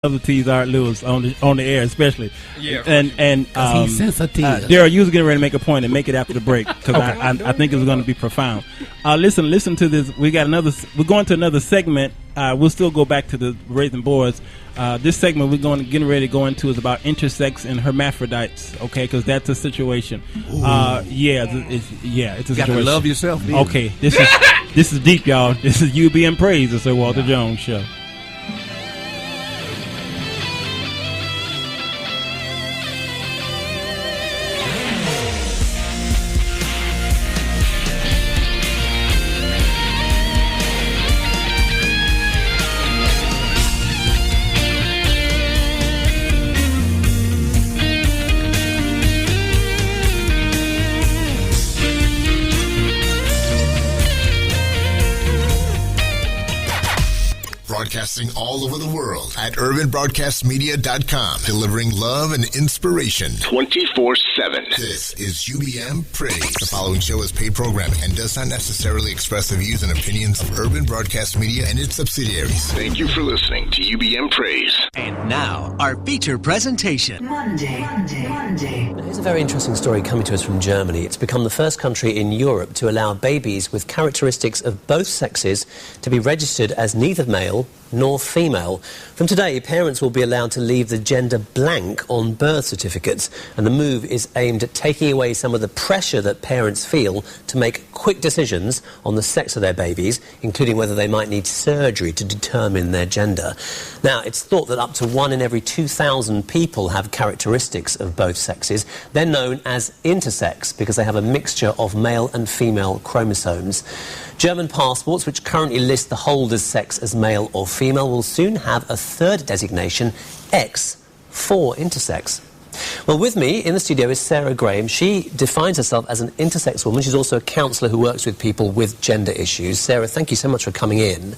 T's aren't loose on the air, especially. Yeah. And he's sensitive. Darryl, you was getting ready to make a point and make it after the break because I think it's going to be profound. Listen to this. We're going to another segment. We'll still go back to the raising boys. This segment we're getting ready to go into is about intersex and hermaphrodites. Okay, because that's a situation. It's a situation. Got to love yourself. Man. Okay, this is deep, y'all. This is UBM Praise, the Sir Walter Jones Show. Broadcasting all over the world at urbanbroadcastmedia.com, delivering love and inspiration 24/7. This is UBM Praise. The following show is paid programming and does not necessarily express the views and opinions of Urban Broadcast Media and its subsidiaries. Thank you for listening to UBM Praise. And now, our feature presentation. Monday. Here's a very interesting story coming to us from Germany. It's become the first country in Europe to allow babies with characteristics of both sexes to be registered as neither male nor female. From today, parents will be allowed to leave the gender blank on birth certificates, and the move is aimed at taking away some of the pressure that parents feel to make quick decisions on the sex of their babies, including whether they might need surgery to determine their gender. Now, it's thought that up to 1 in every 2,000 people have characteristics of both sexes. They're known as intersex because they have a mixture of male and female chromosomes. German passports, which currently list the holder's sex as male or female, will soon have a third designation, X, for intersex. Well, with me in the studio is Sarah Graham. She defines herself as an intersex woman. She's also a counsellor who works with people with gender issues. Sarah, thank you so much for coming in.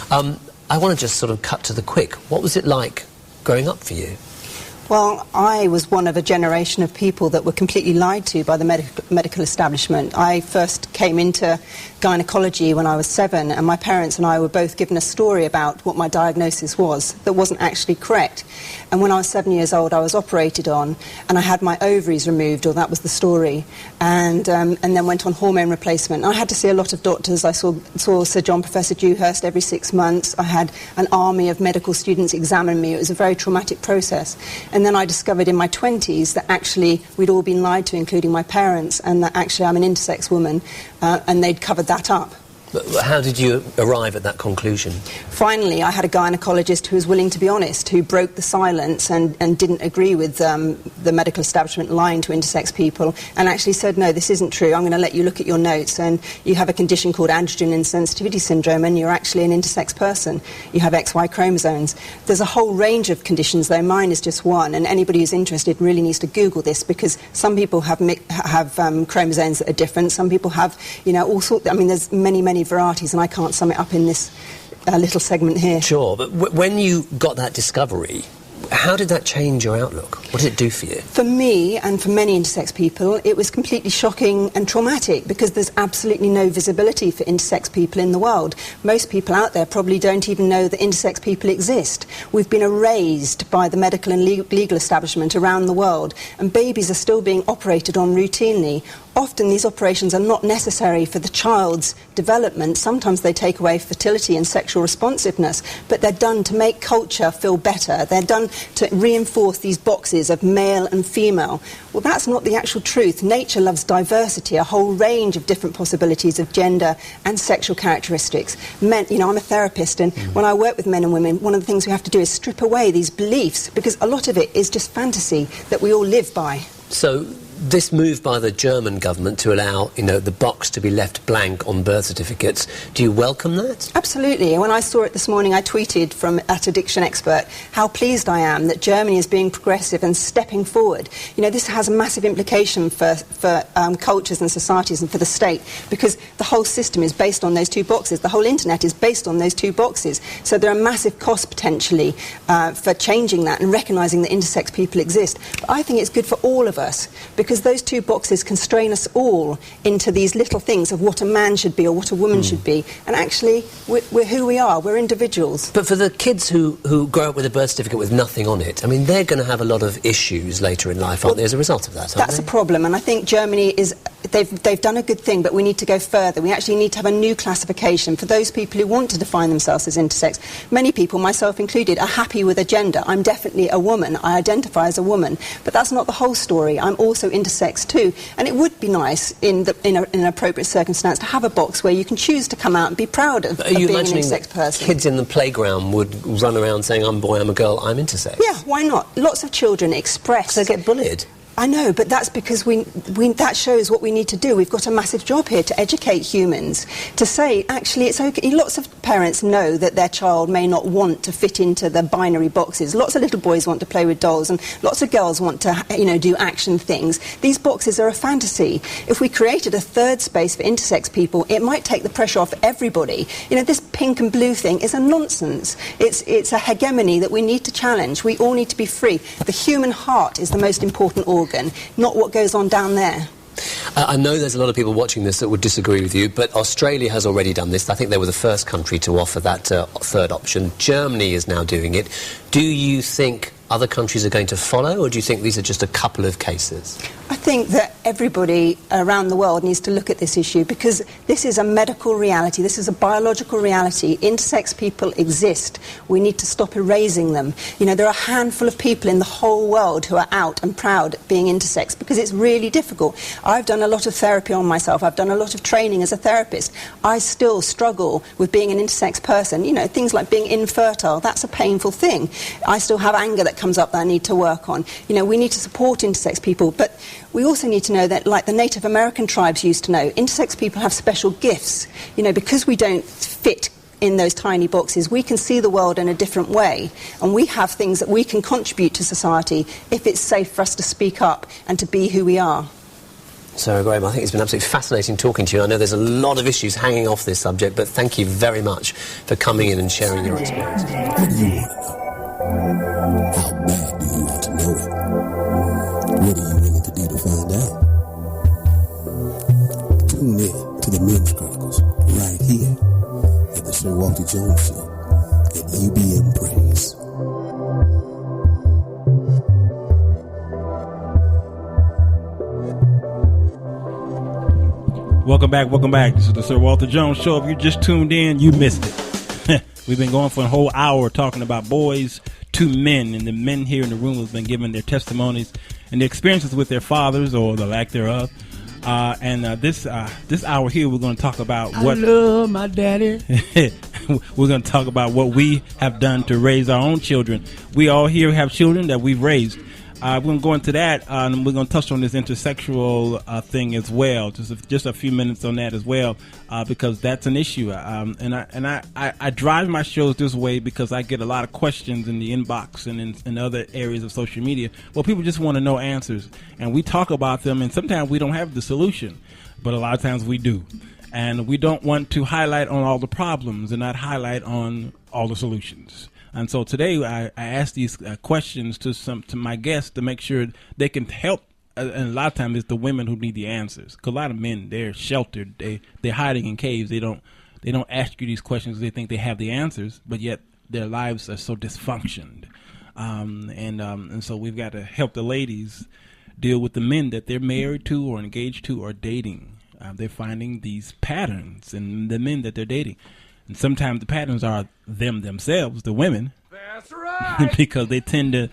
I want to just sort of cut to the quick. What was it like growing up for you? Well, I was one of a generation of people that were completely lied to by the medical establishment. I first came into gynecology when I was 7, and my parents and I were both given a story about what my diagnosis was that wasn't actually correct. And when I was 7 years old, I was operated on, and I had my ovaries removed, or that was the story, and then went on hormone replacement. I had to see a lot of doctors. I saw Sir John Professor Dewhurst every 6 months. I had an army of medical students examine me. It was a very traumatic process. And then I discovered in my 20s that actually we'd all been lied to, including my parents, and that actually I'm an intersex woman, and they'd covered that up. How did you arrive at that conclusion? Finally, I had a gynecologist who was willing to be honest, who broke the silence and didn't agree with the medical establishment lying to intersex people, and actually said, no, this isn't true. I'm going to let you look at your notes, and you have a condition called androgen insensitivity syndrome, and you're actually an intersex person. You have XY chromosomes. There's a whole range of conditions, though mine is just one, and anybody who's interested really needs to Google this, because some people have chromosomes that are different. Some people have, all sorts. I mean, there's many varieties, and I can't sum it up in this little segment here. Sure, but when you got that discovery, how did that change your outlook? What did it do for you? For me, and for many intersex people, it was completely shocking and traumatic, because there's absolutely no visibility for intersex people in the world. Most people out there probably don't even know that intersex people exist. We've been erased by the medical and legal establishment around the world, and babies are still being operated on routinely. Often these operations are not necessary for the child's development. Sometimes they take away fertility and sexual responsiveness, but they're done to make culture feel better. They're done to reinforce these boxes of male and female. Well, that's not the actual truth. Nature loves diversity, a whole range of different possibilities of gender and sexual characteristics. Men, I'm a therapist, and when I work with men and women, one of the things we have to do is strip away these beliefs, because a lot of it is just fantasy that we all live by. So this move by the German government to allow, the box to be left blank on birth certificates, do you welcome that? Absolutely. And when I saw it this morning, I tweeted from at Addiction Expert how pleased I am that Germany is being progressive and stepping forward. This has a massive implication for cultures and societies and for the state, because the whole system is based on those two boxes. The whole internet is based on those two boxes. So there are massive costs potentially for changing that and recognising that intersex people exist. But I think it's good for all of us, because because those two boxes constrain us all into these little things of what a man should be or what a woman should be. And actually, we're who we are. We're individuals. But for the kids who grow up with a birth certificate with nothing on it, I mean, they're going to have a lot of issues later in life, aren't they, as a result of that? That's a problem, and I think Germany is... They've done a good thing, but we need to go further. We actually need to have a new classification for those people who want to define themselves as intersex. Many people, myself included, are happy with a gender. I'm definitely a woman. I identify as a woman. But that's not the whole story. I'm also intersex too. And it would be nice in an appropriate circumstance to have a box where you can choose to come out and be proud of being an intersex person. Kids in the playground would run around saying, I'm a boy, I'm a girl, I'm intersex? Yeah, why not? Lots of children express... They get bullied. I know, but that's because that shows what we need to do. We've got a massive job here to educate humans, to say, actually, it's okay. Lots of parents know that their child may not want to fit into the binary boxes. Lots of little boys want to play with dolls, and lots of girls want to, do action things. These boxes are a fantasy. If we created a third space for intersex people, it might take the pressure off everybody. This pink and blue thing is a nonsense. It's a hegemony that we need to challenge. We all need to be free. The human heart is the most important organ, not what goes on down there. I know there's a lot of people watching this that would disagree with you, but Australia has already done this. I think they were the first country to offer that third option. Germany is now doing it. Do you think other countries are going to follow, or do you think these are just a couple of cases? I think that everybody around the world needs to look at this issue, because this is a medical reality, this is a biological reality. Intersex people exist. We need to stop erasing them. There are a handful of people in the whole world who are out and proud of being intersex, because it's really difficult. I've done a lot of therapy on myself. I've done a lot of training as a therapist. I still struggle with being an intersex person. Things like being infertile, that's a painful thing. I still have anger that comes up that I need to work on. We need to support intersex people, but we also need to know that, like the Native American tribes used to know, intersex people have special gifts. Because we don't fit in those tiny boxes, we can see the world in a different way, and we have things that we can contribute to society if it's safe for us to speak up and to be who we are. Sarah Graham, I think it's been absolutely fascinating talking to you. I know there's a lot of issues hanging off this subject, but thank you very much for coming in and sharing your experience. How do you want to know? How bad do you want to know it? What are you willing to do to find out? Tune in to the Men's Chronicles right here at the Sir Walter Jones Show at UBM Praise. Welcome back. This is the Sir Walter Jones Show. If you just tuned in, you missed it. We've been going for a whole hour talking about boys to men, and the men here in the room have been giving their testimonies and their experiences with their fathers or the lack thereof. This hour here, we're going to talk about what... I love my daddy. We're going to talk about what we have done to raise our own children. We all here have children that we've raised. We're going to go into that, and we're going to touch on this intersexual thing as well. Just a few minutes on that as well, because that's an issue. I drive my shows this way because I get a lot of questions in the inbox and in other areas of social media. Well, people just want to know answers, and we talk about them, and sometimes we don't have the solution, but a lot of times we do. And we don't want to highlight on all the problems and not highlight on all the solutions. And so today I asked these questions to my guests to make sure they can help. And a lot of times it's the women who need the answers. Because a lot of men, they're sheltered. They're hiding in caves. They don't ask you these questions. They think they have the answers, but yet their lives are so dysfunctioned. And so we've got to help the ladies deal with the men that they're married to or engaged to or dating. They're finding these patterns in the men that they're dating. And sometimes the patterns are themselves, the women. That's right. Because they tend to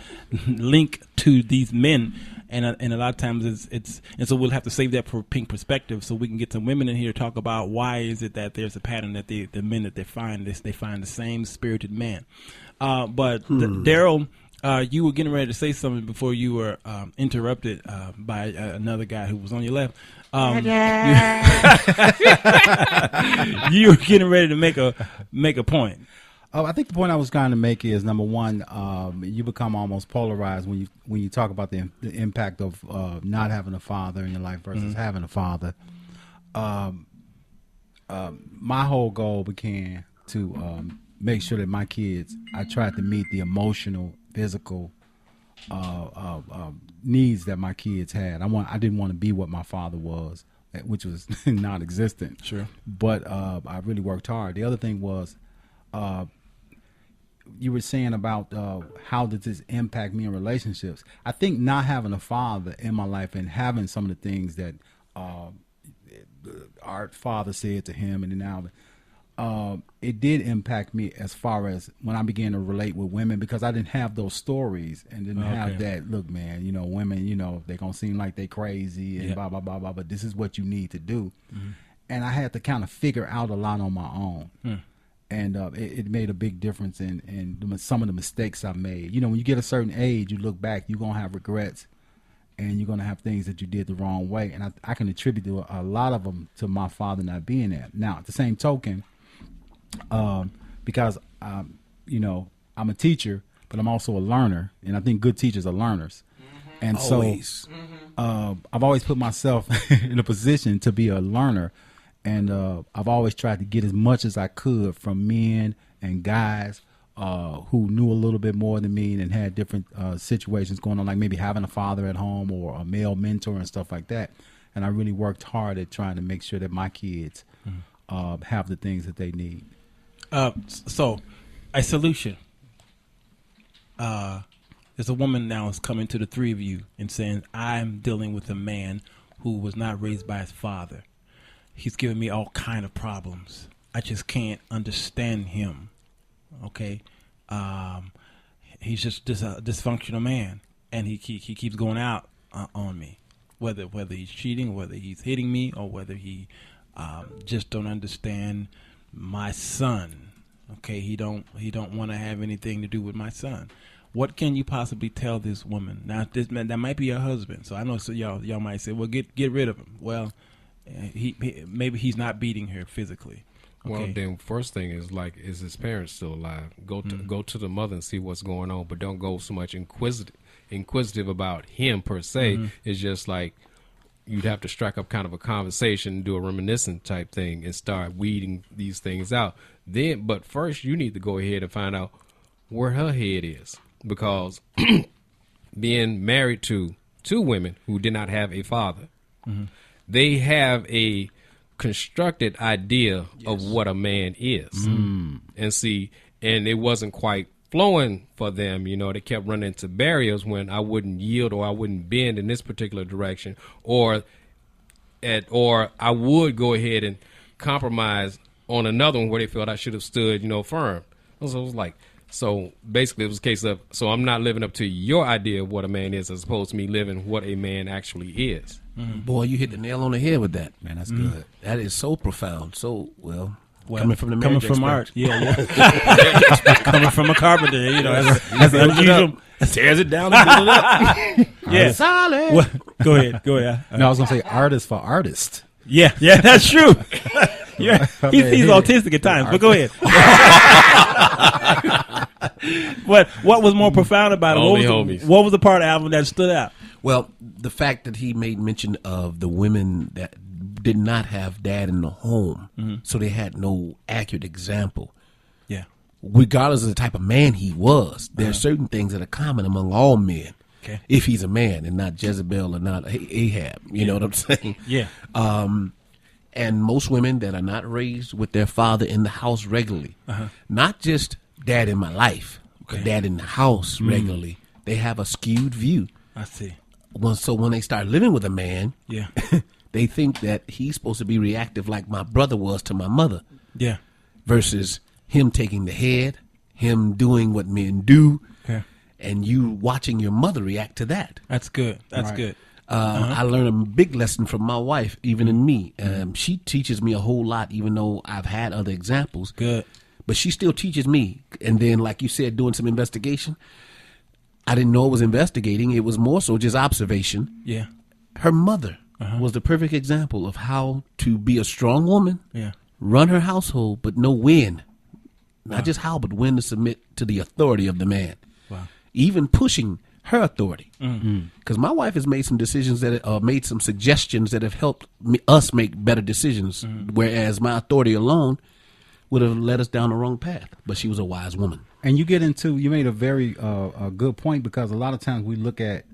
link to these men, and a lot of times and so we'll have to save that for pink perspective, so we can get some women in here to talk about why is it that there's a pattern that the men that they find the same spirited man. Darryl, you were getting ready to say something before you were interrupted by another guy who was on your left. You were getting ready to make a point. I think the point I was trying to make is, number one, you become almost polarized when you talk about the impact of not having a father in your life versus having a father. My whole goal became to make sure that my kids, I tried to meet the emotional, physical, needs that my kids had. I didn't want to be what my father was, which was non-existent. Sure. But I really worked hard. The other thing was, you were saying about how did this impact me in relationships. I think not having a father in my life and having some of the things that our father said to him and now, it did impact me as far as when I began to relate with women, because I didn't have those stories and didn't have that, look, man, women, they're going to seem like they crazy and blah, blah, blah, blah, but this is what you need to do. Mm-hmm. And I had to kind of figure out a lot on my own. And it made a big difference in some of the mistakes I made. When you get a certain age, you look back, you're going to have regrets, and you're going to have things that you did the wrong way. And I can attribute a lot of them to my father not being there. Now, at the same token, because, I'm a teacher, but I'm also a learner, and I think good teachers are learners. Mm-hmm. And always. So I've always put myself in a position to be a learner. And I've always tried to get as much as I could from men and guys who knew a little bit more than me and had different situations going on, like maybe having a father at home or a male mentor and stuff like that. And I really worked hard at trying to make sure that my kids have the things that they need. So, a solution. There's a woman now is coming to the three of you and saying, I'm dealing with a man who was not raised by his father. He's giving me all kind of problems. I just can't understand him. Okay, he's just a dysfunctional man, and he keeps going out on me. Whether he's cheating, whether he's hitting me, or whether he just don't understand my son. Okay, he don't want to have anything to do with my son. What can you possibly tell this woman? Now, this man that might be your husband. So I know, so y'all might say, well, get rid of him. Well. Maybe he's not beating her physically. Okay. Well, then first thing is his parents still alive? Go to the mother and see what's going on, but don't go so much inquisitive about him per se. Mm-hmm. It's just like you'd have to strike up kind of a conversation, do a reminiscent type thing, and start weeding these things out. But first you need to go ahead and find out where her head is, because being married to two women who did not have a father. Mm-hmm. They have a constructed idea of what a man is. And it wasn't quite flowing for them. They kept running into barriers when I wouldn't yield or I wouldn't bend in this particular direction, or I would go ahead and compromise on another one where they felt I should have stood, firm. So it was like, so basically it was a case of, so I'm not living up to your idea of what a man is as opposed to me living what a man actually is. Mm-hmm. Boy, you hit the nail on the head with that. Man, that's good. That is so profound. So, well coming from the marriage coming from expert. art. Yeah. Coming from a carpenter, that's unusual. Tears it down and build it up. Yeah. Solid. Well, go ahead. No, I was going to say artist for artist. Yeah, that's true. Yeah, he's autistic at times, but go ahead. What was more profound about it? What was the part of the album that stood out? Well, the fact that he made mention of the women that did not have dad in the home, so they had no accurate example. Yeah. Regardless of the type of man he was, there are certain things that are common among all men. Okay. If he's a man and not Jezebel or not Ahab, you know what I'm saying? Yeah. And most women that are not raised with their father in the house regularly, not just dad in my life, but dad in the house regularly, they have a skewed view. I see. So when they start living with a man, yeah, they think that he's supposed to be reactive like my brother was to my mother. Yeah. Versus him taking the head, him doing what men do, and you watching your mother react to that. That's good. That's good. I learned a big lesson from my wife, even in me. She teaches me a whole lot, even though I've had other examples. Good. But she still teaches me. And then, like you said, doing some investigation. I didn't know it was investigating. It was more so just observation. Yeah. Her mother was the perfect example of how to be a strong woman, run her household, but know when. Not just how, but when to submit to the authority of the man. Wow. Even pushing her authority. Because my wife has made some decisions that made some suggestions that have helped us make better decisions. Whereas my authority alone would have led us down the wrong path. But she was a wise woman. And you made a very a good point, because a lot of times we look at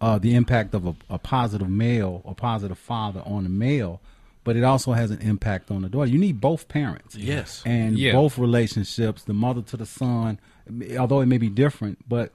the impact of a positive male or positive father on the male, but it also has an impact on the daughter. You need both parents. Yes. And both relationships, the mother to the son, although it may be different, but